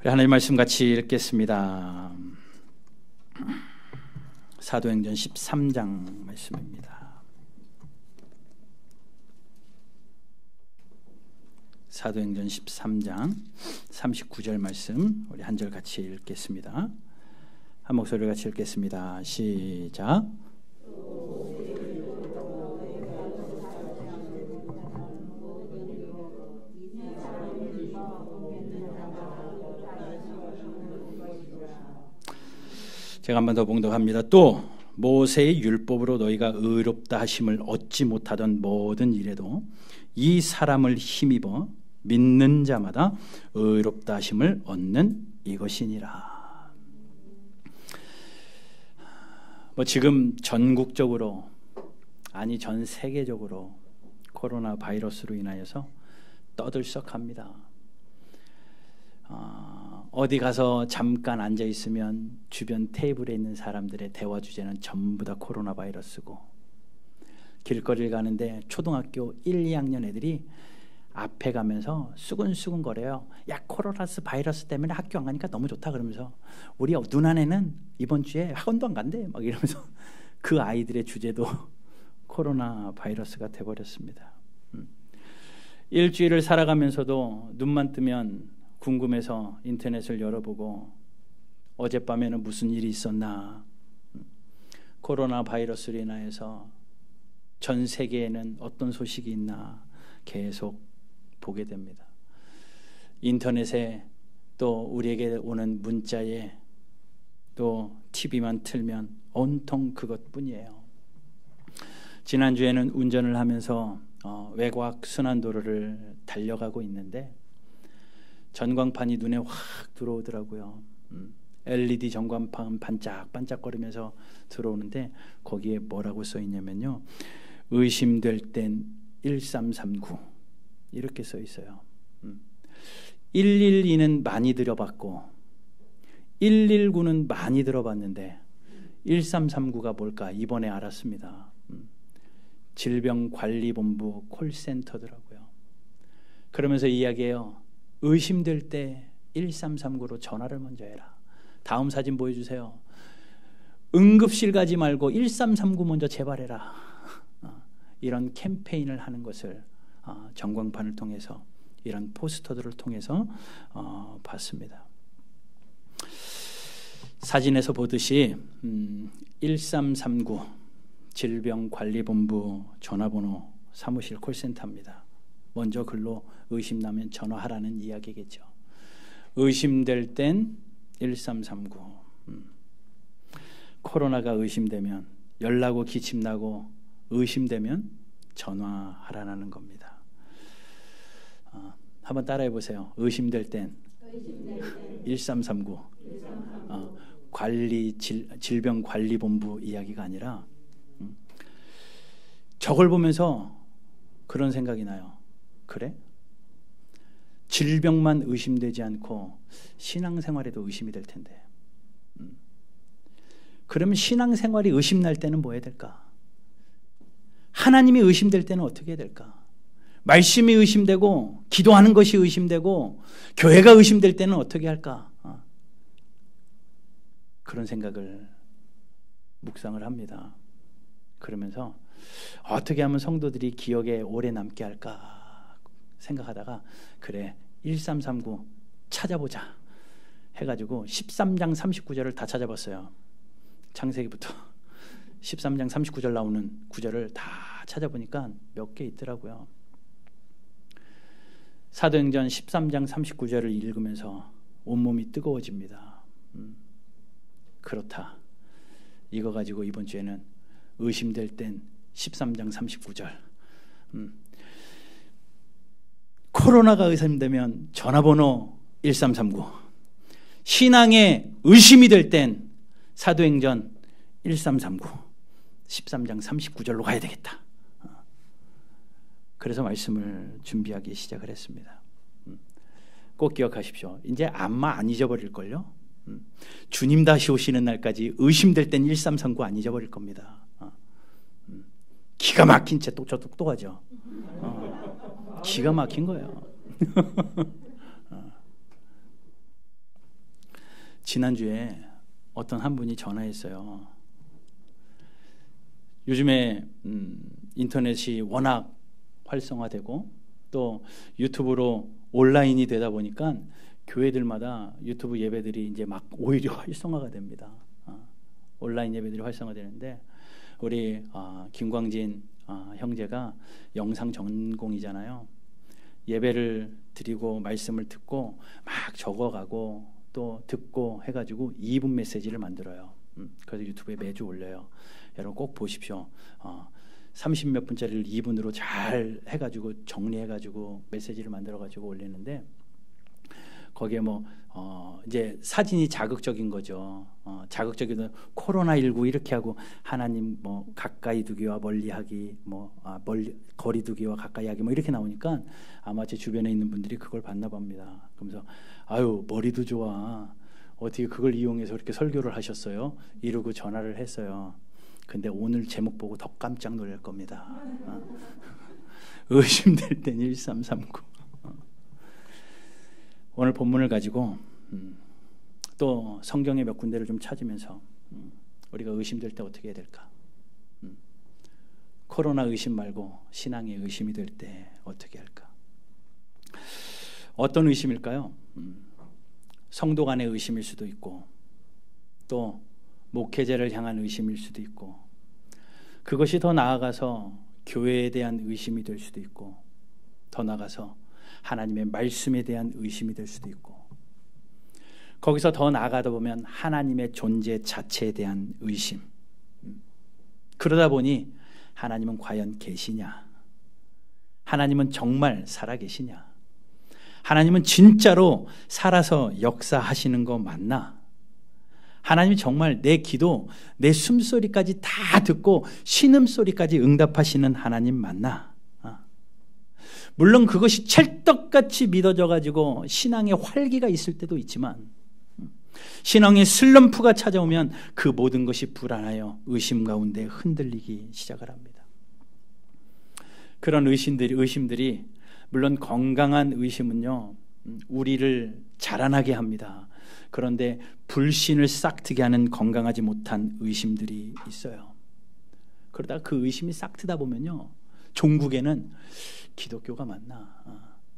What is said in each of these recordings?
우리 하나님 말씀 같이 읽겠습니다. 사도행전 13장 말씀입니다. 사도행전 13장 39절 말씀 우리 한 절 같이 읽겠습니다. 한 목소리 같이 읽겠습니다. 시작. 제가 한 번 더 봉독합니다. 또 모세의 율법으로 너희가 의롭다 하심을 얻지 못하던 모든 일에도 이 사람을 힘입어 믿는 자마다 의롭다 하심을 얻는 이것이니라. 지금 전국적으로 아니 전 세계적으로 코로나 바이러스로 인하여서 떠들썩합니다. 어디 가서 잠깐 앉아 있으면 주변 테이블에 있는 사람들의 대화 주제는 전부 다 코로나 바이러스고, 길거리를 가는데 초등학교 1, 2학년 애들이 앞에 가면서 수근수근 거려요. 야, 코로나 바이러스 때문에 학교 안 가니까 너무 좋다 그러면서 우리 누나네는 이번 주에 학원도 안 간대 막 이러면서 그 아이들의 주제도 코로나 바이러스가 돼버렸습니다. 일주일을 살아가면서도 눈만 뜨면 궁금해서 인터넷을 열어보고 어젯밤에는 무슨 일이 있었나, 코로나 바이러스로 인하여서 전 세계에는 어떤 소식이 있나 계속 보게 됩니다. 인터넷에 또 우리에게 오는 문자에 또 TV만 틀면 온통 그것뿐이에요. 지난주에는 운전을 하면서 외곽 순환도로를 달려가고 있는데 전광판이 눈에 확 들어오더라고요. LED 전광판 반짝반짝거리면서 들어오는데 거기에 뭐라고 써 있냐면요, 의심될 땐 1339 이렇게 써 있어요. 112는 많이 들어봤고 119는 많이 들어봤는데 1339가 뭘까 이번에 알았습니다. 질병관리본부 콜센터더라고요. 그러면서 이야기해요. 의심될 때 1339로 전화를 먼저 해라. 다음 사진 보여주세요. 응급실 가지 말고 1339 먼저 제발해라. 이런 캠페인을 하는 것을 전광판을 통해서, 이런 포스터들을 통해서 봤습니다. 사진에서 보듯이 1339 질병관리본부 전화번호 사무실 콜센터입니다. 먼저 글로 의심나면 전화하라는 이야기겠죠. 의심될 땐 1339. 코로나가 의심되면, 열나고 기침나고 의심되면 전화하라는 겁니다. 한번 따라해 보세요. 의심될 땐 1339. 질병관리본부 이야기가 아니라 저걸 보면서 그런 생각이 나요. 그래? 질병만 의심되지 않고 신앙생활에도 의심이 될 텐데, 그러면 신앙생활이 의심날 때는 뭐 해야 될까? 하나님이 의심될 때는 어떻게 해야 될까? 말씀이 의심되고 기도하는 것이 의심되고 교회가 의심될 때는 어떻게 할까? 그런 생각을 묵상을 합니다. 그러면서 어떻게 하면 성도들이 기억에 오래 남게 할까 생각하다가, 그래 1339 찾아보자 해가지고 13장 39절을 다 찾아봤어요. 창세기부터 13장 39절 나오는 구절을 다 찾아보니까 몇 개 있더라고요. 사도행전 13장 39절을 읽으면서 온몸이 뜨거워집니다. 그렇다. 이거 가지고 이번 주에는 의심될 땐 13장 39절. 코로나가 의심되면 전화번호 1339. 신앙에 의심이 될 땐 사도행전 1339. 13장 39절로 가야 되겠다. 그래서 말씀을 준비하기 시작을 했습니다. 꼭 기억하십시오. 이제 아마 안 잊어버릴걸요. 주님 다시 오시는 날까지 의심될 땐 1339 안 잊어버릴 겁니다. 기가 막힌 채 똑똑하죠. 기가 막힌 거예요. 지난주에 어떤 한 분이 전화했어요. 요즘에 인터넷이 워낙 활성화되고 또 유튜브로 온라인이 되다 보니까 교회들마다 유튜브 예배들이 이제 막 오히려 활성화가 됩니다. 온라인 예배들이 활성화되는데 우리 김광진 형제가 영상 전공이잖아요. 예배를 드리고 말씀을 듣고 막 적어가고 또 듣고 해가지고 2분 메시지를 만들어요. 그래서 유튜브에 매주 올려요. 여러분 꼭 보십시오. 30몇 분짜리를 2분으로 잘 해가지고 정리해가지고 메시지를 만들어가지고 올리는데 거기에 이제 사진이 자극적인 거죠. 자극적인 코로나19 이렇게 하고 하나님 가까이 두기와 멀리하기 멀리 거리 두기와 가까이 하기 이렇게 나오니까 아마 제 주변에 있는 분들이 그걸 봤나 봅니다. 그러면서 아유 머리도 좋아. 어떻게 그걸 이용해서 이렇게 설교를 하셨어요? 이러고 전화를 했어요. 근데 오늘 제목 보고 더 깜짝 놀랄 겁니다. 의심될 땐 1339. 오늘 본문을 가지고 또 성경의 몇 군데를 좀 찾으면서 우리가 의심될 때 어떻게 해야 될까? 코로나 의심 말고 신앙의 의심이 될 때 어떻게 할까? 어떤 의심일까요? 성도 간의 의심일 수도 있고 또 목회자를 향한 의심일 수도 있고 그것이 더 나아가서 교회에 대한 의심이 될 수도 있고 더 나아가서 하나님의 말씀에 대한 의심이 될 수도 있고 거기서 더 나아가다 보면 하나님의 존재 자체에 대한 의심. 그러다 보니 하나님은 과연 계시냐? 하나님은 정말 살아계시냐? 하나님은 진짜로 살아서 역사하시는 거 맞나? 하나님이 정말 내 기도, 내 숨소리까지 다 듣고 신음소리까지 응답하시는 하나님 맞나? 물론 그것이 찰떡같이 믿어져 가지고 신앙의 활기가 있을 때도 있지만 신앙의 슬럼프가 찾아오면 그 모든 것이 불안하여 의심 가운데 흔들리기 시작을 합니다. 그런 의심들이 물론 건강한 의심은요 우리를 자라나게 합니다. 그런데 불신을 싹트게 하는 건강하지 못한 의심들이 있어요. 그러다가 그 의심이 싹트다 보면요 종국에는 기독교가 맞나?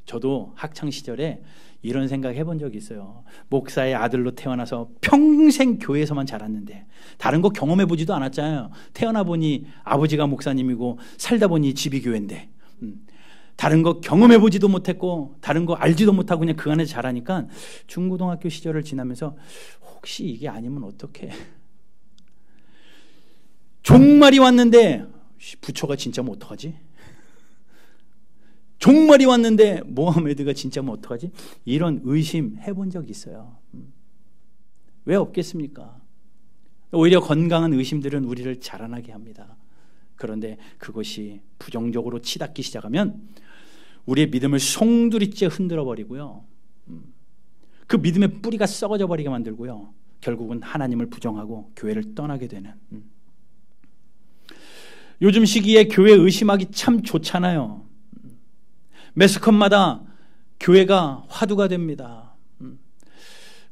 저도 학창시절에 이런 생각 해본 적이 있어요. 목사의 아들로 태어나서 평생 교회에서만 자랐는데 다른 거 경험해보지도 않았잖아요. 태어나 보니 아버지가 목사님이고 살다 보니 집이 교회인데 다른 거 경험해보지도 못했고 다른 거 알지도 못하고 그냥 그 안에서 자라니까 중고등학교 시절을 지나면서 혹시 이게 아니면 어떡해? 종말이 왔는데 부처가 진짜면 어떡하지? 종말이 왔는데 모하메드가 진짜면 어떡하지? 이런 의심 해본 적이 있어요. 왜 없겠습니까? 오히려 건강한 의심들은 우리를 자라나게 합니다. 그런데 그것이 부정적으로 치닫기 시작하면 우리의 믿음을 송두리째 흔들어버리고요. 그 믿음의 뿌리가 썩어져 버리게 만들고요. 결국은 하나님을 부정하고 교회를 떠나게 되는. 요즘 시기에 교회 의심하기 참 좋잖아요. 매스컴마다 교회가 화두가 됩니다.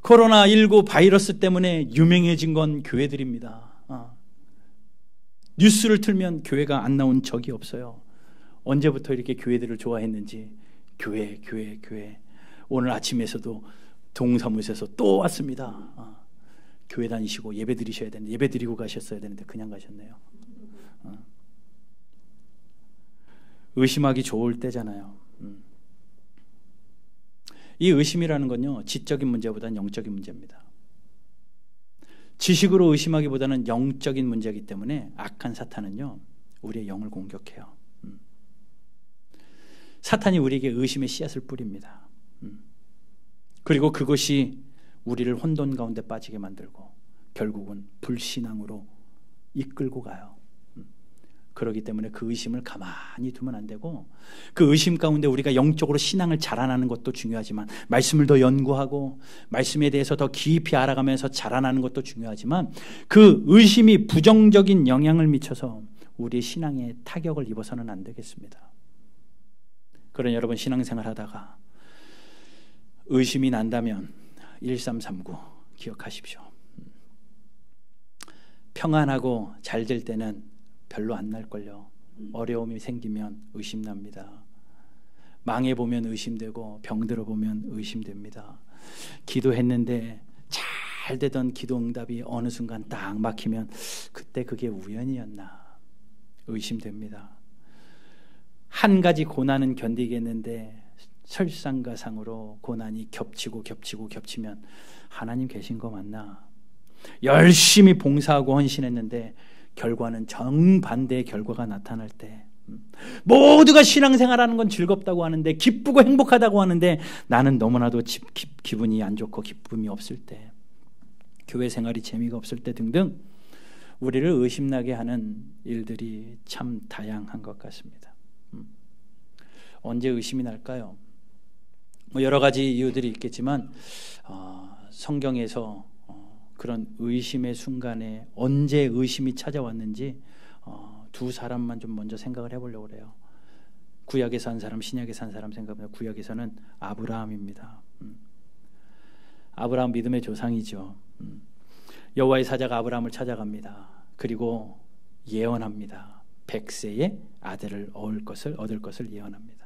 코로나19 바이러스 때문에 유명해진 건 교회들입니다. 뉴스를 틀면 교회가 안 나온 적이 없어요. 언제부터 이렇게 교회들을 좋아했는지 교회. 오늘 아침에서도 동사무소에서 또 왔습니다. 교회 다니시고 예배 드리셔야 되는데 예배 드리고 가셨어야 되는데 그냥 가셨네요. 의심하기 좋을 때잖아요. 이 의심이라는 건요 지적인 문제보다는 영적인 문제입니다. 지식으로 의심하기보다는 영적인 문제이기 때문에 악한 사탄은요 우리의 영을 공격해요. 사탄이 우리에게 의심의 씨앗을 뿌립니다. 그리고 그것이 우리를 혼돈 가운데 빠지게 만들고 결국은 불신앙으로 이끌고 가요. 그렇기 때문에 그 의심을 가만히 두면 안 되고 그 의심 가운데 우리가 영적으로 신앙을 자라나는 것도 중요하지만 말씀을 더 연구하고 말씀에 대해서 더 깊이 알아가면서 자라나는 것도 중요하지만 그 의심이 부정적인 영향을 미쳐서 우리의 신앙에 타격을 입어서는 안 되겠습니다. 그런 여러분 신앙생활 하다가 의심이 난다면 1339 기억하십시오. 평안하고 잘 될 때는 별로 안 날걸요. 어려움이 생기면 의심납니다. 망해보면 의심되고 병들어보면 의심됩니다. 기도했는데 잘 되던 기도 응답이 어느 순간 딱 막히면 그때 그게 우연이었나 의심됩니다. 한 가지 고난은 견디겠는데 설상가상으로 고난이 겹치면 하나님 계신 거 맞나? 열심히 봉사하고 헌신했는데 결과는 정반대의 결과가 나타날 때, 모두가 신앙생활하는 건 즐겁다고 하는데, 기쁘고 행복하다고 하는데 나는 너무나도 기분이 안 좋고 기쁨이 없을 때, 교회 생활이 재미가 없을 때 등등 우리를 의심나게 하는 일들이 참 다양한 것 같습니다. 언제 의심이 날까요? 여러 가지 이유들이 있겠지만 성경에서 그런 의심의 순간에 언제 의심이 찾아왔는지 두 사람만 좀 먼저 생각을 해보려고 그래요. 구약에서 한 사람, 신약에서 한 사람 생각하면 구약에서는 아브라함입니다. 아브라함 믿음의 조상이죠. 여호와의 사자가 아브라함을 찾아갑니다. 그리고 예언합니다. 100세에 아들을 얻을 것을 예언합니다.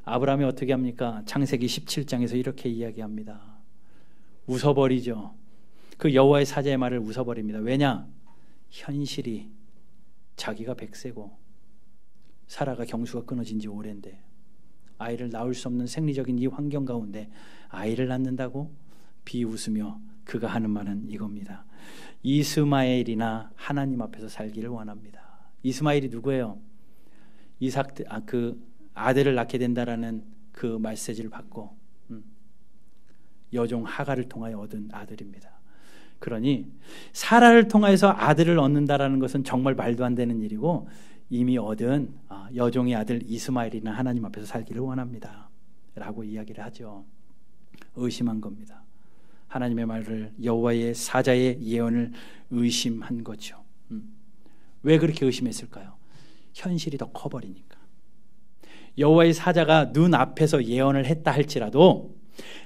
아브라함이 어떻게 합니까? 창세기 17장에서 이렇게 이야기합니다. 웃어버리죠. 그 여호와의 사자의 말을 웃어버립니다. 왜냐? 현실이 자기가 100세고 사라가 경수가 끊어진 지 오랜데 아이를 낳을 수 없는 생리적인 이 환경 가운데 아이를 낳는다고 비웃으며 그가 하는 말은 이겁니다. 이스마엘이나 하나님 앞에서 살기를 원합니다. 이스마엘이 누구예요? 그 아들을 낳게 된다라는 그 메시지를 받고 여종 하갈을 통하여 얻은 아들입니다. 그러니 사라를 통해서 아들을 얻는다라는 것은 정말 말도 안 되는 일이고 이미 얻은 여종의 아들 이스마엘이나 하나님 앞에서 살기를 원합니다. 라고 이야기를 하죠. 의심한 겁니다. 하나님의 말을, 여호와의 사자의 예언을 의심한 거죠. 왜 그렇게 의심했을까요? 현실이 더 커버리니까. 여호와의 사자가 눈앞에서 예언을 했다 할지라도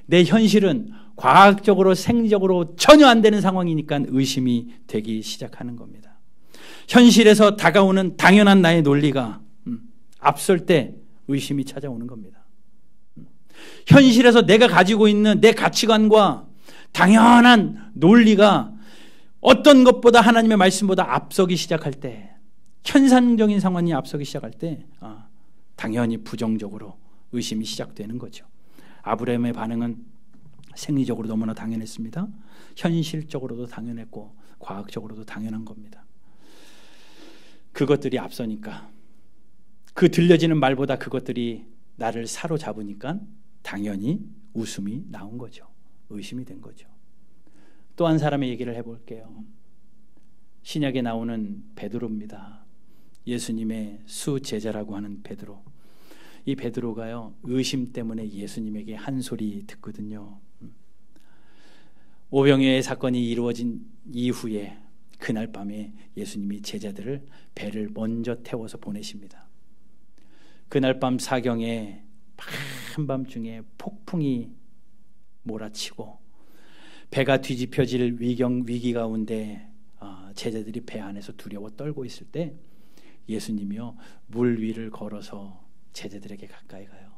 내 현실은 과학적으로 생리적으로 전혀 안 되는 상황이니까 의심이 되기 시작하는 겁니다. 현실에서 다가오는 당연한 나의 논리가 앞설 때 의심이 찾아오는 겁니다. 현실에서 내가 가지고 있는 내 가치관과 당연한 논리가 어떤 것보다 하나님의 말씀보다 앞서기 시작할 때, 현상적인 상황이 앞서기 시작할 때 당연히 부정적으로 의심이 시작되는 거죠. 아브라함의 반응은 생리적으로 너무나 당연했습니다. 현실적으로도 당연했고 과학적으로도 당연한 겁니다. 그것들이 앞서니까, 그 들려지는 말보다 그것들이 나를 사로잡으니까 당연히 웃음이 나온 거죠. 의심이 된 거죠. 또 한 사람의 얘기를 해볼게요. 신약에 나오는 베드로입니다. 예수님의 수제자라고 하는 베드로. 이 베드로가요, 의심 때문에 예수님에게 한 소리 듣거든요. 오병이어의 사건이 이루어진 이후에 그날 밤에 예수님이 제자들을 배를 먼저 태워서 보내십니다. 그날 밤 사경에 한밤중에 폭풍이 몰아치고 배가 뒤집혀질 위기 가운데 제자들이 배 안에서 두려워 떨고 있을 때 예수님이요, 물 위를 걸어서 제자들에게 가까이 가요.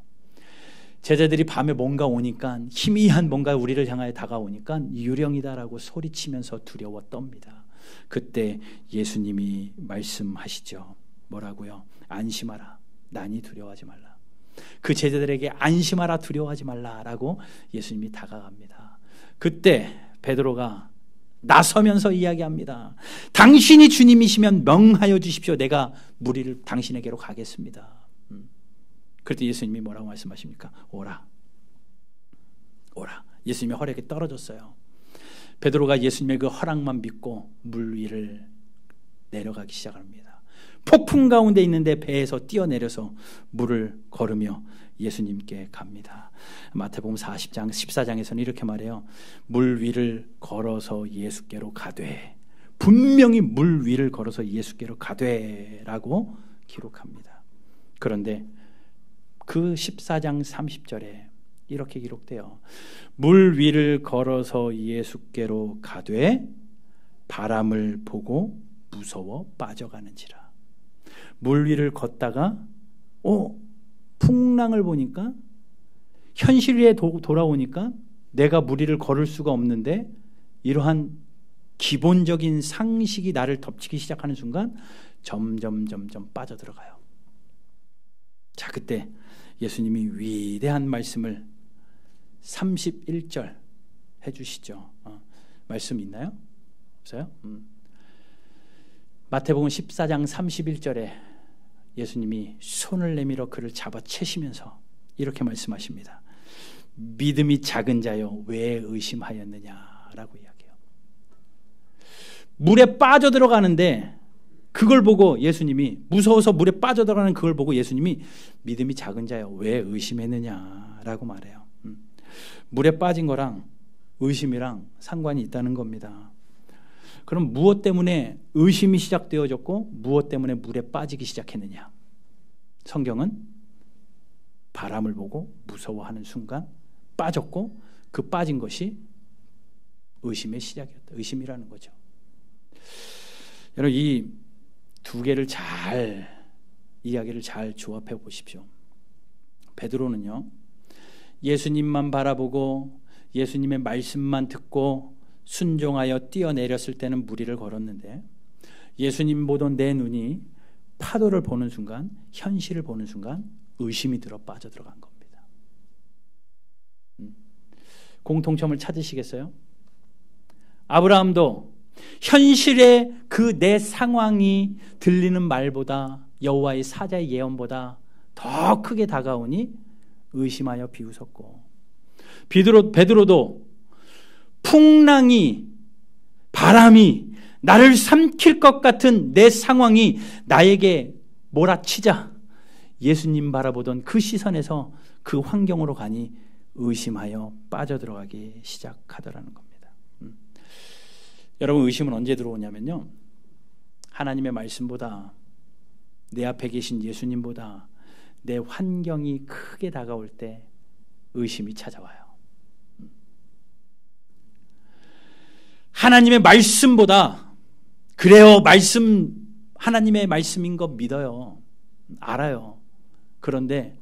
제자들이 밤에 뭔가 오니까, 희미한 뭔가 우리를 향하여 다가오니까 유령이다라고 소리치면서 두려워 떱니다. 그때 예수님이 말씀하시죠. 뭐라고요? 안심하라, 난이 두려워하지 말라. 그 제자들에게 안심하라, 두려워하지 말라라고 예수님이 다가갑니다. 그때 베드로가 나서면서 이야기합니다. 당신이 주님이시면 명하여 주십시오. 내가 무리를 당신에게로 가겠습니다. 그때 예수님이 뭐라고 말씀하십니까? 오라, 오라. 예수님의 허락이 떨어졌어요. 베드로가 예수님의 그 허락만 믿고 물 위를 내려가기 시작합니다. 폭풍 가운데 있는데 배에서 뛰어내려서 물을 걸으며 예수님께 갑니다. 마태복음 40장 14장에서는 이렇게 말해요. 물 위를 걸어서 예수께로 가되, 분명히 물 위를 걸어서 예수께로 가되라고 기록합니다. 그런데 그 14장 30절에 이렇게 기록돼요. 물 위를 걸어서 예수께로 가되 바람을 보고 무서워 빠져가는지라. 물 위를 걷다가 풍랑을 보니까 현실 위에 돌아오니까 내가 물 위를 걸을 수가 없는데 이러한 기본적인 상식이 나를 덮치기 시작하는 순간 점점 빠져들어가요. 자, 그때 예수님이 위대한 말씀을 31절 해주시죠. 말씀 있나요? 없어요? 마태복음 14장 31절에 예수님이 손을 내밀어 그를 잡아채시면서 이렇게 말씀하십니다. 믿음이 작은 자여 왜 의심하였느냐라고 이야기해요. 물에 빠져들어가는데 그걸 보고 예수님이 무서워서 물에 빠져들어가는 그걸 보고 예수님이 믿음이 작은 자여 왜 의심했느냐라고 말해요. 물에 빠진 거랑 의심이랑 상관이 있다는 겁니다. 그럼 무엇 때문에 의심이 시작되어졌고 무엇 때문에 물에 빠지기 시작했느냐? 성경은 바람을 보고 무서워하는 순간 빠졌고 그 빠진 것이 의심의 시작이었다. 의심이라는 거죠. 여러분 이 두 개를 이야기를 잘 조합해 보십시오. 베드로는요, 예수님만 바라보고 예수님의 말씀만 듣고 순종하여 뛰어내렸을 때는 무리를 걸었는데 예수님 보던 내 눈이 파도를 보는 순간, 현실을 보는 순간 의심이 들어 빠져들어간 겁니다. 공통점을 찾으시겠어요? 아브라함도 현실의 그 내 상황이 들리는 말보다 여호와의 사자의 예언보다 더 크게 다가오니 의심하여 비웃었고, 베드로도 풍랑이, 바람이 나를 삼킬 것 같은 내 상황이 나에게 몰아치자 예수님 바라보던 그 시선에서 그 환경으로 가니 의심하여 빠져들어가기 시작하더라는 겁니다. 여러분 의심은 언제 들어오냐면요, 하나님의 말씀보다 내 앞에 계신 예수님보다 내 환경이 크게 다가올 때 의심이 찾아와요. 하나님의 말씀보다, 그래요, 하나님의 말씀인 거 믿어요, 알아요. 그런데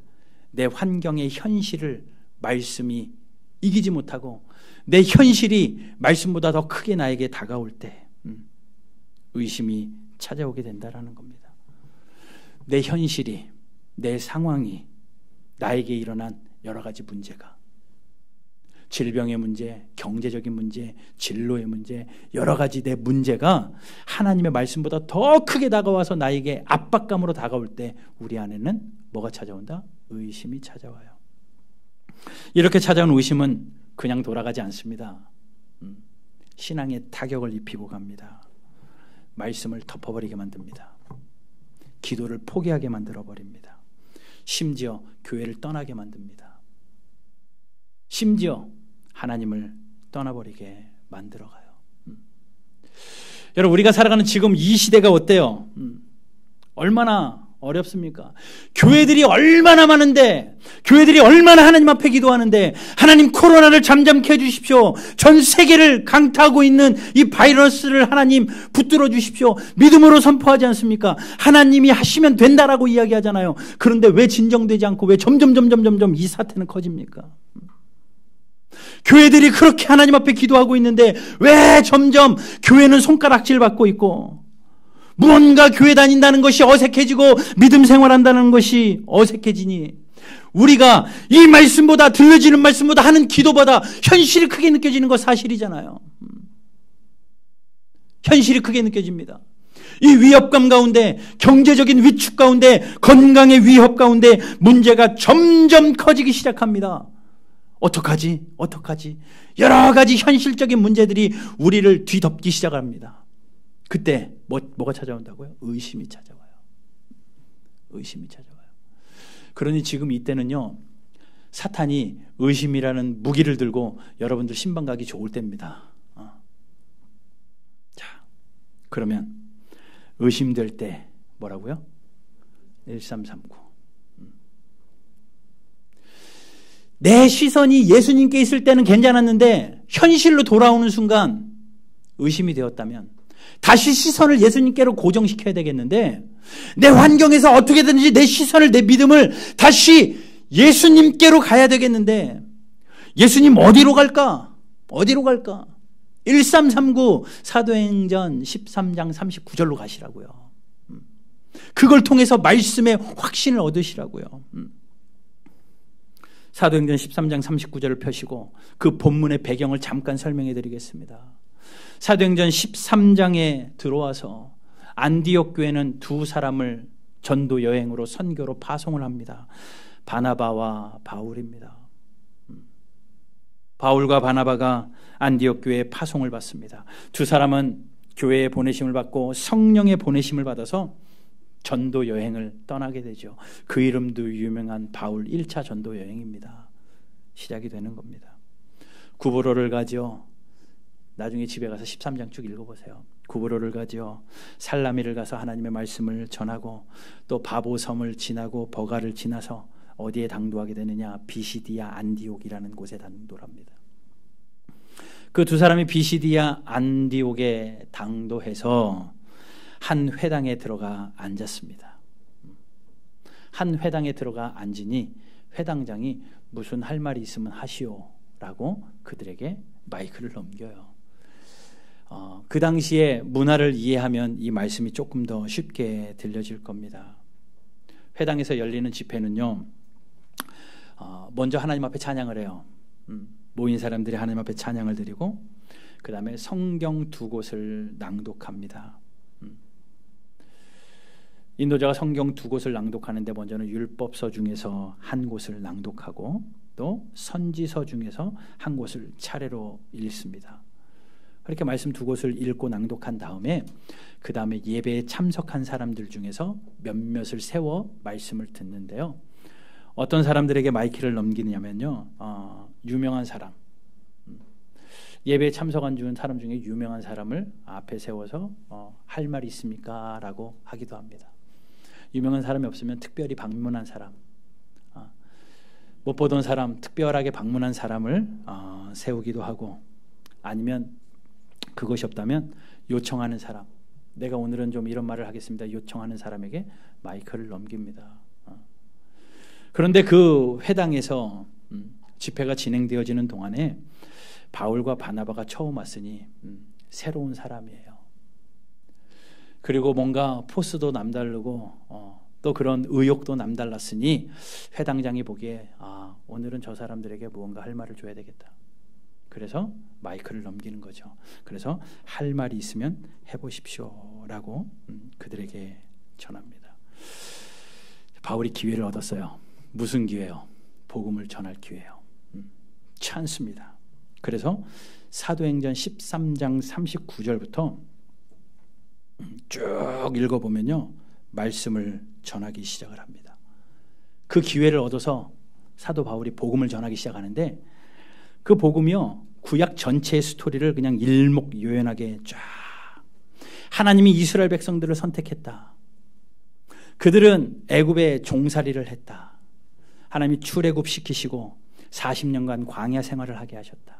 내 환경의 현실을 말씀이 이기지 못하고 내 현실이 말씀보다 더 크게 나에게 다가올 때 의심이 찾아오게 된다는 겁니다. 내 현실이, 내 상황이, 나에게 일어난 여러 가지 문제가, 질병의 문제, 경제적인 문제, 진로의 문제, 여러 가지 내 문제가 하나님의 말씀보다 더 크게 다가와서 나에게 압박감으로 다가올 때 우리 안에는 뭐가 찾아온다? 의심이 찾아와요. 이렇게 찾아온 의심은 그냥 돌아가지 않습니다. 신앙에 타격을 입히고 갑니다. 말씀을 덮어버리게 만듭니다. 기도를 포기하게 만들어버립니다. 심지어 교회를 떠나게 만듭니다. 심지어 하나님을 떠나버리게 만들어가요. 여러분 우리가 살아가는 지금 이 시대가 어때요? 얼마나 어렵습니까? 교회들이 얼마나 많은데, 교회들이 얼마나 하나님 앞에 기도하는데, 하나님 코로나를 잠잠케 해주십시오. 전 세계를 강타하고 있는 이 바이러스를 하나님 붙들어 주십시오. 믿음으로 선포하지 않습니까? 하나님이 하시면 된다라고 이야기하잖아요. 그런데 왜 진정되지 않고 왜 점점 이 사태는 커집니까? 교회들이 그렇게 하나님 앞에 기도하고 있는데 왜 점점 교회는 손가락질 받고 있고, 무언가 교회 다닌다는 것이 어색해지고 믿음 생활한다는 것이 어색해지니 우리가 이 말씀보다, 들려지는 말씀보다, 하는 기도보다 현실이 크게 느껴지는 거 사실이잖아요. 현실이 크게 느껴집니다. 이 위협감 가운데, 경제적인 위축 가운데, 건강의 위협 가운데 문제가 점점 커지기 시작합니다. 어떡하지? 여러 가지 현실적인 문제들이 우리를 뒤덮기 시작합니다. 그때 뭐가 찾아온다고요? 의심이 찾아와요. 의심이 찾아와요. 그러니 지금 이때는요, 사탄이 의심이라는 무기를 들고 여러분들 신방 가기 좋을 때입니다. 자, 그러면 의심될 때 뭐라고요? 1339. 내 시선이 예수님께 있을 때는 괜찮았는데 현실로 돌아오는 순간 의심이 되었다면 다시 시선을 예수님께로 고정시켜야 되겠는데 내 환경에서 어떻게든지 내 시선을, 내 믿음을 다시 예수님께로 가야 되겠는데 예수님 어디로 갈까? 어디로 갈까? 1339 사도행전 13장 39절로 가시라고요. 그걸 통해서 말씀의 확신을 얻으시라고요. 사도행전 13장 39절을 펴시고 그 본문의 배경을 잠깐 설명해 드리겠습니다. 사도행전 13장에 들어와서 안디옥 교회는 두 사람을 전도 여행으로 선교로 파송을 합니다. 바나바와 바울입니다. 바울과 바나바가 안디옥 교회에 파송을 받습니다. 두 사람은 교회에 보내심을 받고 성령의 보내심을 받아서 전도 여행을 떠나게 되죠. 그 이름도 유명한 바울 1차 전도 여행입니다. 시작이 되는 겁니다. 구브로를 가죠. 나중에 집에 가서 13장 쭉 읽어보세요. 구브로를 가죠. 살라미를 가서 하나님의 말씀을 전하고 또 바보섬을 지나고 버가를 지나서 어디에 당도하게 되느냐? 비시디아 안디옥이라는 곳에 당도합니다. 그 두 사람이 비시디아 안디옥에 당도해서 한 회당에 들어가 앉았습니다. 한 회당에 들어가 앉으니 회당장이 무슨 할 말이 있으면 하시오라고 그들에게 마이크를 넘겨요. 그 당시에 문화를 이해하면 이 말씀이 조금 더 쉽게 들려질 겁니다. 회당에서 열리는 집회는요, 먼저 하나님 앞에 찬양을 해요. 모인 사람들이 하나님 앞에 찬양을 드리고 그 다음에 성경 두 곳을 낭독합니다. 인도자가 성경 두 곳을 낭독하는데 먼저는 율법서 중에서 한 곳을 낭독하고 또 선지서 중에서 한 곳을 차례로 읽습니다. 그렇게 말씀 두 곳을 읽고 낭독한 다음에 그 다음에 예배에 참석한 사람들 중에서 몇몇을 세워 말씀을 듣는데요. 어떤 사람들에게 마이크를 넘기냐면요, 유명한 사람, 예배에 참석한 사람 중에 유명한 사람을 앞에 세워서 할 말이 있습니까? 라고 하기도 합니다. 유명한 사람이 없으면 특별히 방문한 사람, 못 보던 사람, 특별하게 방문한 사람을 세우기도 하고, 아니면 그것이 없다면 요청하는 사람, 내가 오늘은 좀 이런 말을 하겠습니다, 요청하는 사람에게 마이크를 넘깁니다. 그런데 그 회당에서 집회가 진행되어지는 동안에 바울과 바나바가 처음 왔으니 새로운 사람이에요. 그리고 뭔가 포스도 남다르고 또 그런 의욕도 남달랐으니 회당장이 보기에 오늘은 저 사람들에게 무언가 할 말을 줘야 되겠다. 그래서 마이크를 넘기는 거죠. 그래서 할 말이 있으면 해보십시오 라고 그들에게 전합니다. 바울이 기회를 얻었어요. 무슨 기회요? 복음을 전할 기회요. 찬스입니다. 그래서 사도행전 13장 39절부터 쭉 읽어보면요, 말씀을 전하기 시작을 합니다. 그 기회를 얻어서 사도 바울이 복음을 전하기 시작하는데 그 복음이요, 구약 전체의 스토리를 그냥 일목요연하게 쫙, 하나님이 이스라엘 백성들을 선택했다. 그들은 애굽에 종살이를 했다. 하나님이 출애굽시키시고 40년간 광야 생활을 하게 하셨다.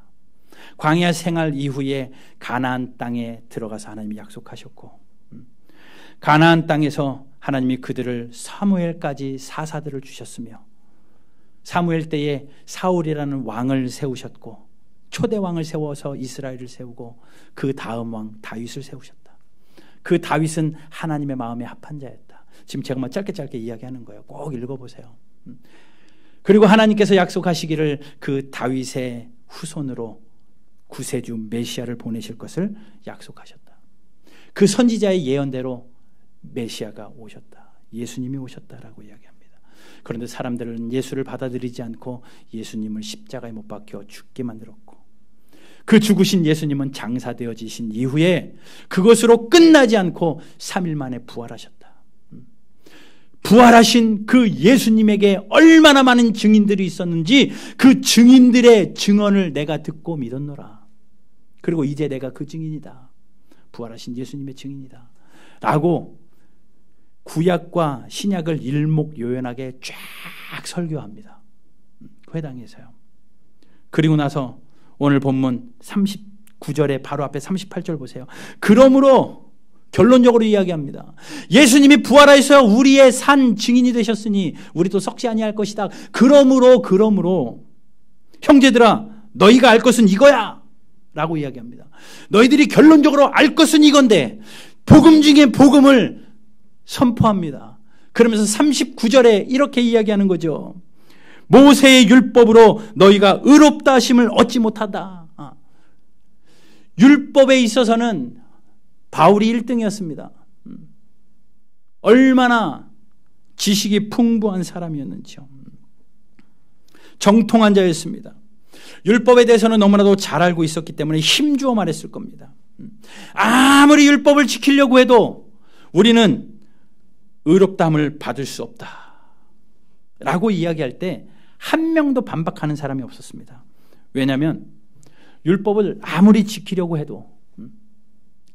광야 생활 이후에 가나안 땅에 들어가서 하나님이 약속하셨고, 가나안 땅에서 하나님이 그들을 사무엘까지 사사들을 주셨으며, 사무엘 때에 사울이라는 왕을 세우셨고, 초대 왕을 세워서 이스라엘을 세우고 그 다음 왕 다윗을 세우셨다. 그 다윗은 하나님의 마음에 합한 자였다. 지금 제가 짧게 이야기하는 거예요. 꼭 읽어보세요. 그리고 하나님께서 약속하시기를 그 다윗의 후손으로 구세주 메시아를 보내실 것을 약속하셨다. 그 선지자의 예언대로 메시아가 오셨다. 예수님이 오셨다라고 이야기합니다. 그런데 사람들은 예수를 받아들이지 않고 예수님을 십자가에 못 박혀 죽게 만들었고, 그 죽으신 예수님은 장사되어지신 이후에 그것으로 끝나지 않고 3일 만에 부활하셨다. 부활하신 그 예수님에게 얼마나 많은 증인들이 있었는지 그 증인들의 증언을 내가 듣고 믿었노라. 그리고 이제 내가 그 증인이다. 부활하신 예수님의 증인이다. 라고 구약과 신약을 일목요연하게 쫙 설교합니다. 회당에서요. 그리고 나서 오늘 본문 39절에 바로 앞에 38절 보세요. 그러므로 결론적으로 이야기합니다. 예수님이 부활하셔서 우리의 산 증인이 되셨으니 우리도 썩지 아니할 것이다. 그러므로 형제들아 너희가 알 것은 이거야 라고 이야기합니다. 너희들이 결론적으로 알 것은 이건데 복음 중에 복음을 선포합니다. 그러면서 39절에 이렇게 이야기하는 거죠. 모세의 율법으로 너희가 의롭다 하심을 얻지 못하다. 율법에 있어서는 바울이 1등이었습니다. 얼마나 지식이 풍부한 사람이었는지요. 정통한 자였습니다. 율법에 대해서는 너무나도 잘 알고 있었기 때문에 힘주어 말했을 겁니다. 아무리 율법을 지키려고 해도 우리는 의롭다함을 받을 수 없다 라고 이야기할 때 한 명도 반박하는 사람이 없었습니다. 왜냐하면 율법을 아무리 지키려고 해도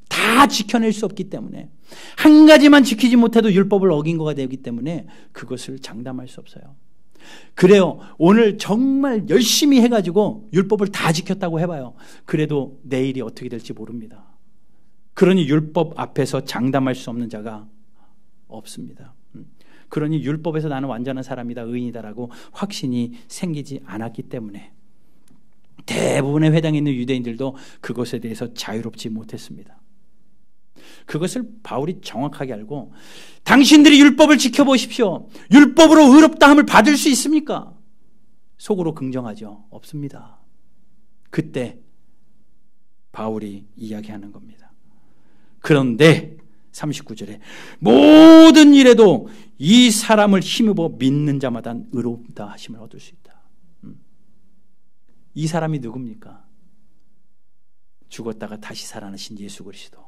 다 지켜낼 수 없기 때문에 한 가지만 지키지 못해도 율법을 어긴 거가 되기 때문에 그것을 장담할 수 없어요. 그래요. 오늘 정말 열심히 해가지고 율법을 다 지켰다고 해봐요. 그래도 내일이 어떻게 될지 모릅니다. 그러니 율법 앞에서 장담할 수 없는 자가 없습니다. 그러니 율법에서 나는 완전한 사람이다, 의인이다라고 확신이 생기지 않았기 때문에 대부분의 회당에 있는 유대인들도 그것에 대해서 자유롭지 못했습니다. 그것을 바울이 정확하게 알고 당신들이 율법을 지켜보십시오. 율법으로 의롭다함을 받을 수 있습니까? 속으로 긍정하죠. 없습니다. 그때 바울이 이야기하는 겁니다. 그런데 39절에 모든 일에도 이 사람을 힘입어 믿는 자마다 의롭다 하심을 얻을 수 있다. 이 사람이 누굽니까? 죽었다가 다시 살아나신 예수 그리스도.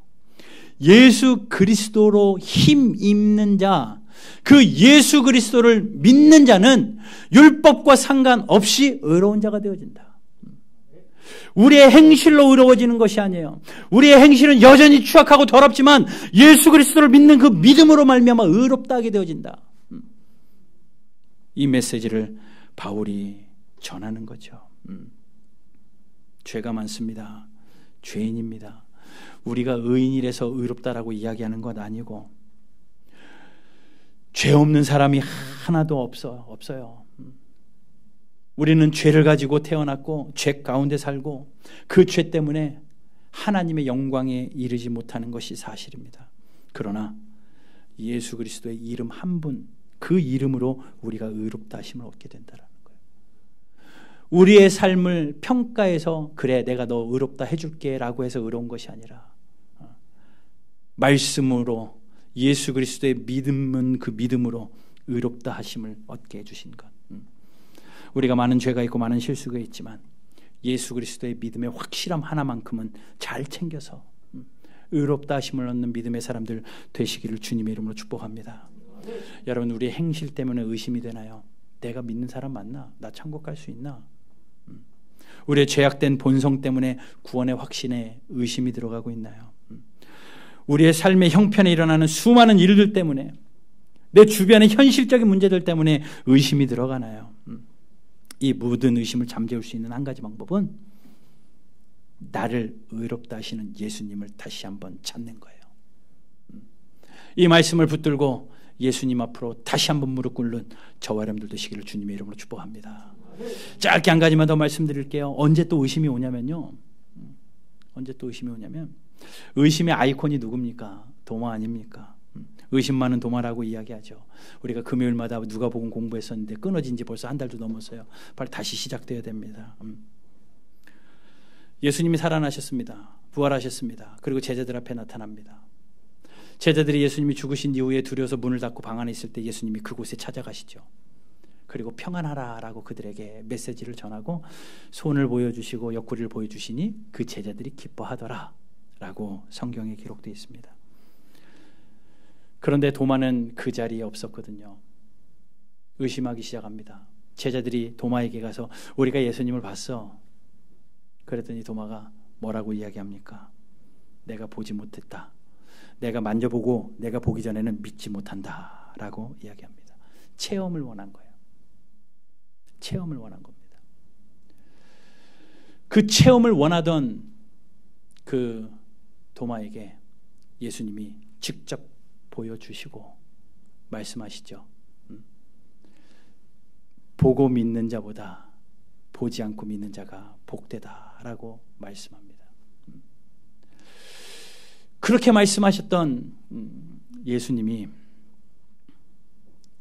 예수 그리스도로 힘 입는 자, 그 예수 그리스도를 믿는 자는 율법과 상관없이 의로운 자가 되어진다. 우리의 행실로 의로워지는 것이 아니에요. 우리의 행실은 여전히 추악하고 더럽지만 예수 그리스도를 믿는 그 믿음으로 말미암아 의롭다 하게 되어진다. 이 메시지를 바울이 전하는 거죠. 죄가 많습니다. 죄인입니다. 우리가 의인이라서 의롭다라고 이야기하는 것 아니고 죄 없는 사람이 하나도 없어요. 우리는 죄를 가지고 태어났고 죄 가운데 살고 그 죄 때문에 하나님의 영광에 이르지 못하는 것이 사실입니다. 그러나 예수 그리스도의 이름 한 분, 그 이름으로 우리가 의롭다 하심을 얻게 된다는 거예요. 우리의 삶을 평가해서 그래 내가 너 의롭다 해줄게 라고 해서 의로운 것이 아니라 말씀으로 예수 그리스도의 믿음은 그 믿음으로 의롭다 하심을 얻게 해주신 것. 우리가 많은 죄가 있고 많은 실수가 있지만 예수 그리스도의 믿음의 확실함 하나만큼은 잘 챙겨서 의롭다 하심을 얻는 믿음의 사람들 되시기를 주님의 이름으로 축복합니다. 여러분 우리의 행실 때문에 의심이 되나요? 내가 믿는 사람 맞나? 나 천국 갈 수 있나? 우리의 죄악된 본성 때문에 구원의 확신에 의심이 들어가고 있나요? 우리의 삶의 형편에 일어나는 수많은 일들 때문에 내 주변의 현실적인 문제들 때문에 의심이 들어가나요? 이 모든 의심을 잠재울 수 있는 한 가지 방법은 나를 의롭다 하시는 예수님을 다시 한번 찾는 거예요. 이 말씀을 붙들고 예수님 앞으로 다시 한번 무릎 꿇는 저와 여러분들 되시기를 주님의 이름으로 축복합니다. 짧게 한 가지만 더 말씀드릴게요. 언제 또 의심이 오냐면요. 의심의 아이콘이 누굽니까? 도마 아닙니까? 의심 많은 도마라고 이야기하죠. 우리가 금요일마다 누가복음 공부했었는데 끊어진 지 벌써 한 달도 넘었어요. 빨리 다시 시작돼야 됩니다. 예수님이 살아나셨습니다. 부활하셨습니다. 그리고 제자들 앞에 나타납니다. 제자들이 예수님이 죽으신 이후에 두려워서 문을 닫고 방 안에 있을 때 예수님이 그곳에 찾아가시죠. 그리고 평안하라라고 그들에게 메시지를 전하고 손을 보여주시고 옆구리를 보여주시니 그 제자들이 기뻐하더라 라고 성경에 기록되어 있습니다. 그런데 도마는 그 자리에 없었거든요. 의심하기 시작합니다. 제자들이 도마에게 가서 우리가 예수님을 봤어. 그랬더니 도마가 뭐라고 이야기합니까? 내가 보지 못했다. 내가 만져보고 내가 보기 전에는 믿지 못한다 라고 이야기합니다. 체험을 원한 거예요. 체험을 원한 겁니다. 그 체험을 원하던 그 도마에게 예수님이 직접 보여주시고 말씀하시죠. 보고 믿는 자보다 보지 않고 믿는 자가 복되다라고 말씀합니다. 그렇게 말씀하셨던 예수님이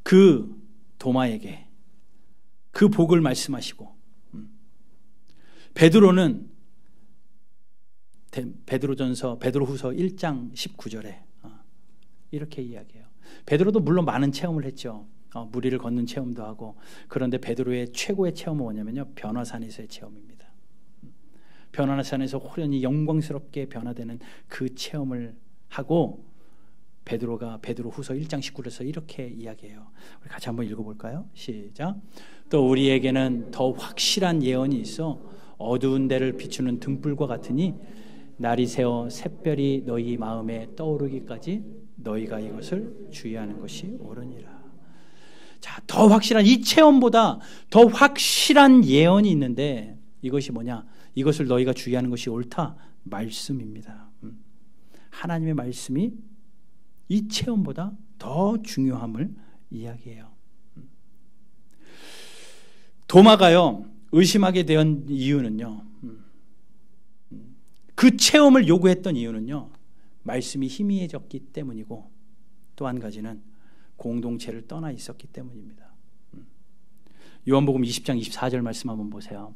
그 도마에게 그 복을 말씀하시고, 베드로는 베드로후서 1장 19절에 이렇게 이야기해요. 베드로도 물론 많은 체험을 했죠. 무리를 걷는 체험도 하고. 그런데 베드로의 최고의 체험은 뭐냐면요, 변화산에서의 체험입니다. 변화산에서 호련히 영광스럽게 변화되는 그 체험을 하고, 베드로가 베드로후서 1장 19절에서 이렇게 이야기해요. 우리 같이 한번 읽어볼까요? 시작. 또 우리에게는 더 확실한 예언이 있어 어두운 데를 비추는 등불과 같으니 날이 새어 샛별이 너희 마음에 떠오르기까지 너희가 이것을 주의하는 것이 옳으니라. 자, 더 확실한, 이 체험보다 더 확실한 예언이 있는데 이것이 뭐냐? 이것을 너희가 주의하는 것이 옳다. 말씀입니다. 하나님의 말씀이 이 체험보다 더 중요함을 이야기해요. 도마가요, 의심하게 된 이유는요, 그 체험을 요구했던 이유는요, 말씀이 희미해졌기 때문이고, 또 한 가지는 공동체를 떠나 있었기 때문입니다. 요한복음 20장 24절 말씀 한번 보세요.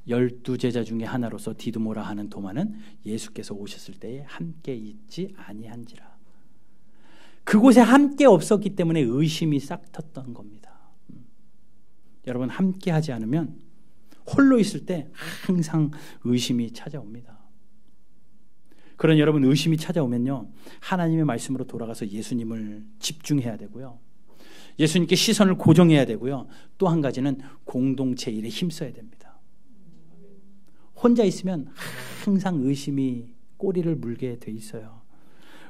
12제자 중에 하나로서 디두모라 하는 도마는 예수께서 오셨을 때에 함께 있지 아니한지라. 그곳에 함께 없었기 때문에 의심이 싹 텄던 겁니다. 여러분, 함께 하지 않으면 홀로 있을 때 항상 의심이 찾아옵니다. 그런 여러분, 의심이 찾아오면요, 하나님의 말씀으로 돌아가서 예수님을 집중해야 되고요, 예수님께 시선을 고정해야 되고요, 또 한 가지는 공동체 일에 힘써야 됩니다. 혼자 있으면 항상 의심이 꼬리를 물게 돼 있어요.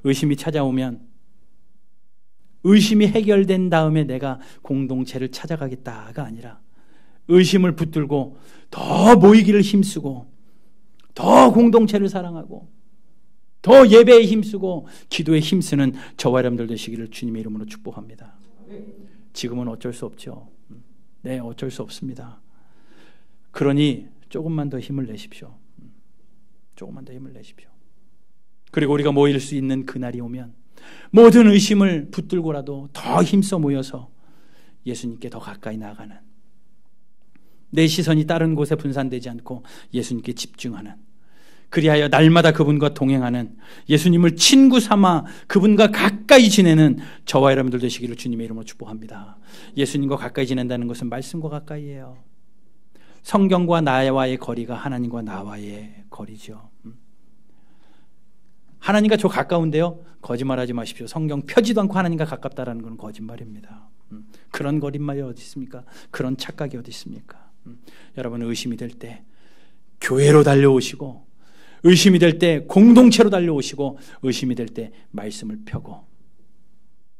의심이 찾아오면 의심이 해결된 다음에 내가 공동체를 찾아가겠다가 아니라 의심을 붙들고 더 모이기를 힘쓰고, 더 공동체를 사랑하고, 더 예배에 힘쓰고 기도에 힘쓰는 저와 여러분들 되시기를 주님의 이름으로 축복합니다. 지금은 어쩔 수 없죠. 네, 어쩔 수 없습니다. 그러니 조금만 더 힘을 내십시오. 조금만 더 힘을 내십시오. 그리고 우리가 모일 수 있는 그날이 오면 모든 의심을 붙들고라도 더 힘써 모여서 예수님께 더 가까이 나아가는, 내 시선이 다른 곳에 분산되지 않고 예수님께 집중하는, 그리하여 날마다 그분과 동행하는, 예수님을 친구 삼아 그분과 가까이 지내는 저와 여러분들 되시기를 주님의 이름으로 축복합니다. 예수님과 가까이 지낸다는 것은 말씀과 가까이예요. 성경과 나와의 거리가 하나님과 나와의 거리죠. 하나님과 저 가까운데요, 거짓말하지 마십시오. 성경 펴지도 않고 하나님과 가깝다라는 건 거짓말입니다. 그런 거짓말이 어디 있습니까? 그런 착각이 어디 있습니까? 여러분, 의심이 될 때 교회로 달려오시고, 의심이 될 때 공동체로 달려오시고, 의심이 될 때 말씀을 펴고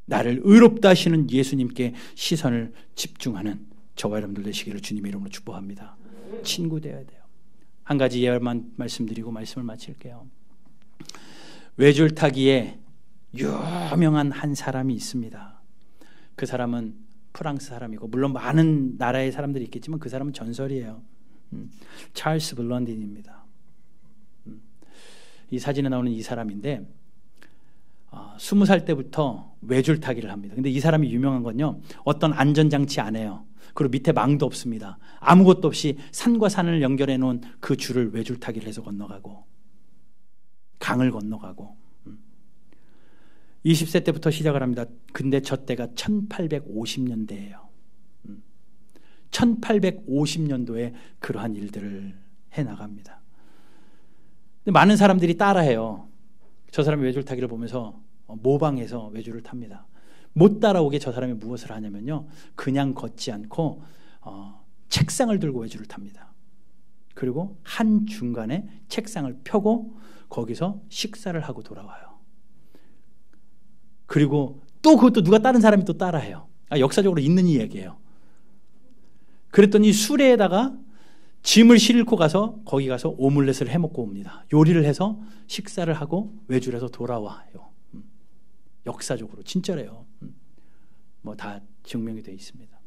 나를 의롭다 하시는 예수님께 시선을 집중하는 저와 여러분들 되시기를 주님의 이름으로 축복합니다. 친구 되어야 돼요. 한 가지 예언만 말씀드리고 말씀을 마칠게요. 외줄타기에 유명한 한 사람이 있습니다. 그 사람은 프랑스 사람이고, 물론 많은 나라의 사람들이 있겠지만 그 사람은 전설이에요. 찰스 블런딘입니다. 이 사진에 나오는 이 사람인데 20살 때부터 외줄타기를 합니다. 근데 이 사람이 유명한 건요, 어떤 안전장치 안 해요. 그리고 밑에 망도 없습니다. 아무것도 없이 산과 산을 연결해 놓은 그 줄을 외줄타기를 해서 건너가고, 강을 건너가고, 20세 때부터 시작을 합니다. 근데 저 때가 1850년대예요. 1850년도에 그러한 일들을 해나갑니다. 근데 많은 사람들이 따라해요. 저 사람이 외줄타기를 보면서 모방해서 외줄을 탑니다. 못 따라오게 저 사람이 무엇을 하냐면요, 그냥 걷지 않고 책상을 들고 외줄을 탑니다. 그리고 한 중간에 책상을 펴고 거기서 식사를 하고 돌아와요. 그리고 또 그것도 누가 다른 사람이 또 따라해요. 역사적으로 있는 이야기예요. 그랬더니 수레에다가 짐을 싣고 가서 거기 가서 오믈렛을 해먹고 옵니다. 요리를 해서 식사를 하고 외주를 해서 돌아와요. 역사적으로 진짜래요. 뭐 다 증명이 되어 있습니다.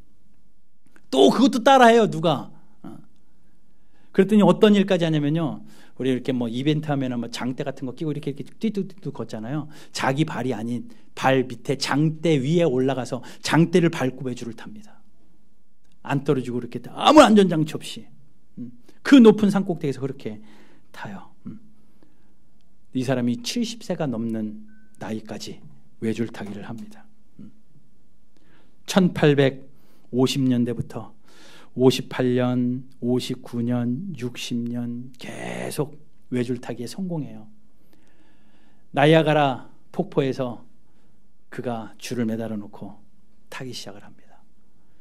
또 그것도 따라해요. 누가? 그랬더니 어떤 일까지 하냐면요. 우리 이렇게 뭐 이벤트 하면은 뭐 장대 같은 거 끼고 이렇게 띠뚝띠뚝 걷잖아요. 자기 발이 아닌 발 밑에 장대 위에 올라가서 장대를 밟고 외주를 탑니다. 안 떨어지고 이렇게 아무 안전장치 없이 그 높은 산꼭대기에서 그렇게 타요. 이 사람이 70세가 넘는 나이까지 외줄 타기를 합니다. 1850년대부터 58년, 59년, 60년 계속 외줄 타기에 성공해요. 나이아가라 폭포에서 그가 줄을 매달아 놓고 타기 시작을 합니다.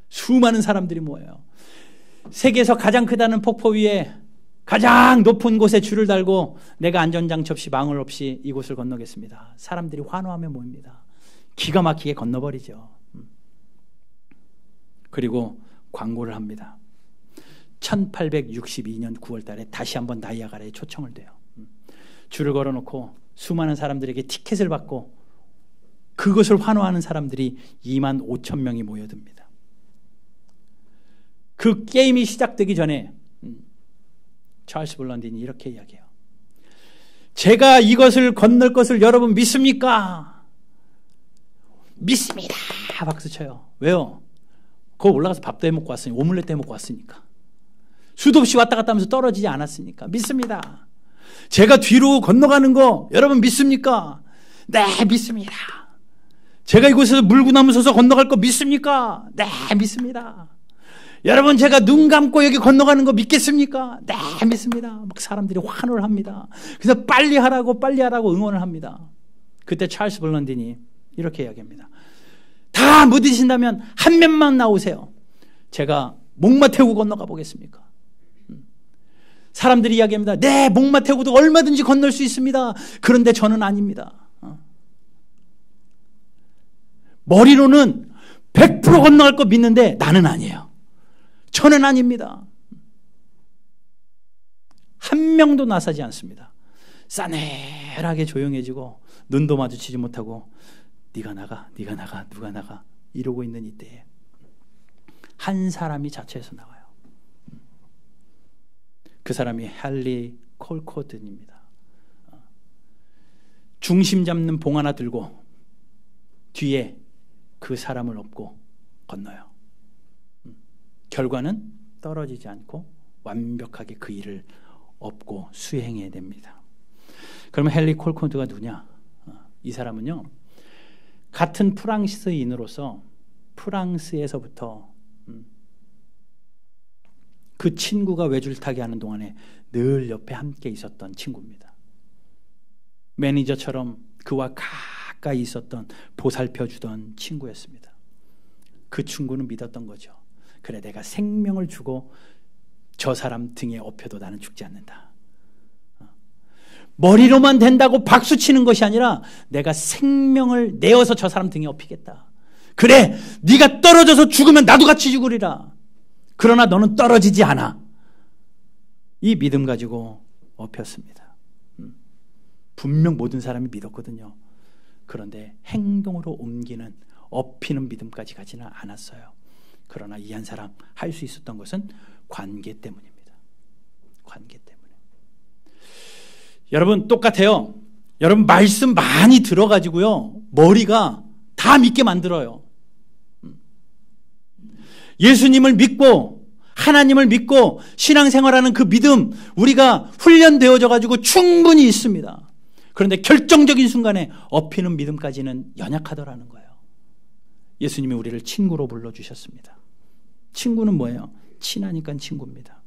수많은 사람들이 모여요. 세계에서 가장 크다는 폭포 위에 가장 높은 곳에 줄을 달고 내가 안전장치 없이 망을 없이 이곳을 건너겠습니다. 사람들이 환호하며 모입니다. 기가 막히게 건너버리죠. 그리고 광고를 합니다. 1862년 9월 달에 다시 한번 나이아가라에 초청을 돼요. 줄을 걸어놓고 수많은 사람들에게 티켓을 받고 그것을 환호하는 사람들이 2만 5천 명이 모여듭니다. 그 게임이 시작되기 전에 찰스 블런딘이 이렇게 이야기해요. 제가 이것을 건널 것을 여러분 믿습니까? 믿습니다. 박수 쳐요. 왜요? 거기 올라가서 밥도 해먹고 왔으니까, 오믈렛도 해먹고 왔으니까. 수도 없이 왔다 갔다 하면서 떨어지지 않았으니까 믿습니다. 제가 뒤로 건너가는 거 여러분 믿습니까? 네, 믿습니다. 제가 이곳에서 물구나무 서서 건너갈 거 믿습니까? 네, 믿습니다. 여러분 제가 눈 감고 여기 건너가는 거 믿겠습니까? 네, 믿습니다. 막 사람들이 환호를 합니다. 그래서 빨리 하라고 응원을 합니다. 그때 찰스 블런딘이 이렇게 이야기합니다. 다 믿으신다면 한 명만 나오세요. 제가 목마 태우고 건너가 보겠습니까? 사람들이 이야기합니다. 네, 목마 태우고도 얼마든지 건널 수 있습니다. 그런데 저는 아닙니다. 머리로는 100% 건너갈 거 믿는데 나는 아니에요. 저는 아닙니다. 한 명도 나서지 않습니다. 싸늘하게 조용해지고 눈도 마주치지 못하고 네가 나가 누가 나가 이러고 있는 이때에 한 사람이 자체에서 나와요. 그 사람이 헨리 콜코든입니다. 중심 잡는 봉 하나 들고 뒤에 그 사람을 업고 건너요. 결과는 떨어지지 않고 완벽하게 그 일을 업고 수행해야 됩니다. 그러면 헨리 콜코드가 누구냐? 이 사람은요, 같은 프랑스인으로서 프랑스에서부터 그 친구가 외줄타기 하는 동안에 늘 옆에 함께 있었던 친구입니다. 매니저처럼 그와 가까이 있었던 보살펴주던 친구였습니다. 그 친구는 믿었던 거죠. 그래, 내가 생명을 주고 저 사람 등에 업혀도 나는 죽지 않는다. 머리로만 된다고 박수 치는 것이 아니라 내가 생명을 내어서 저 사람 등에 업히겠다. 그래, 네가 떨어져서 죽으면 나도 같이 죽으리라. 그러나 너는 떨어지지 않아. 이 믿음 가지고 업혔습니다. 분명 모든 사람이 믿었거든요. 그런데 행동으로 옮기는 업히는 믿음까지 가지는 않았어요. 그러나 이 한 사람 할 수 있었던 것은 관계 때문입니다. 관계 때문에. 여러분 똑같아요. 여러분 말씀 많이 들어가지고요, 머리가 다 믿게 만들어요. 예수님을 믿고 하나님을 믿고 신앙생활하는 그 믿음, 우리가 훈련되어져 가지고 충분히 있습니다. 그런데 결정적인 순간에 업히는 믿음까지는 연약하더라는 거예요. 예수님이 우리를 친구로 불러주셨습니다. 친구는 뭐예요? 친하니까 친구입니다.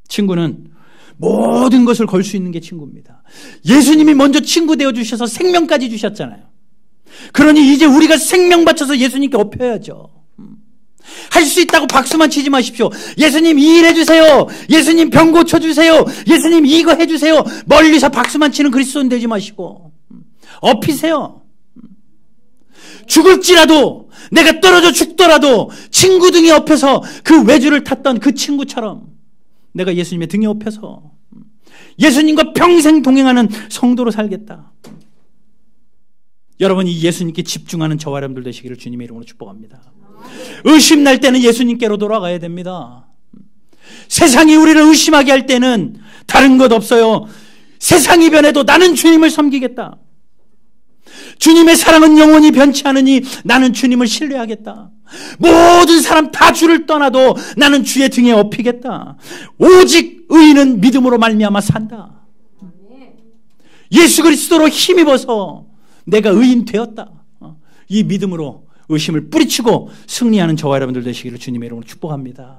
친구는 모든 것을 걸 수 있는 게 친구입니다. 예수님이 먼저 친구 되어주셔서 생명까지 주셨잖아요. 그러니 이제 우리가 생명 바쳐서 예수님께 업혀야죠. 할 수 있다고 박수만 치지 마십시오. 예수님 이 일 해주세요. 예수님 병 고쳐주세요. 예수님 이거 해주세요. 멀리서 박수만 치는 그리스도인 되지 마시고 업히세요. 죽을지라도, 내가 떨어져 죽더라도 친구 등에 업혀서 그 외주를 탔던 그 친구처럼 내가 예수님의 등에 업혀서 예수님과 평생 동행하는 성도로 살겠다. 여러분이 예수님께 집중하는 저와 여러분들 되시기를 주님의 이름으로 축복합니다. 의심날 때는 예수님께로 돌아가야 됩니다. 세상이 우리를 의심하게 할 때는 다른 것 없어요. 세상이 변해도 나는 주님을 섬기겠다. 주님의 사랑은 영원히 변치 않으니 나는 주님을 신뢰하겠다. 모든 사람 다 주를 떠나도 나는 주의 등에 업히겠다. 오직 의인은 믿음으로 말미암아 산다. 예수 그리스도로 힘입어서 내가 의인 되었다. 이 믿음으로 의심을 뿌리치고 승리하는 저와 여러분들 되시기를 주님의 이름으로 축복합니다.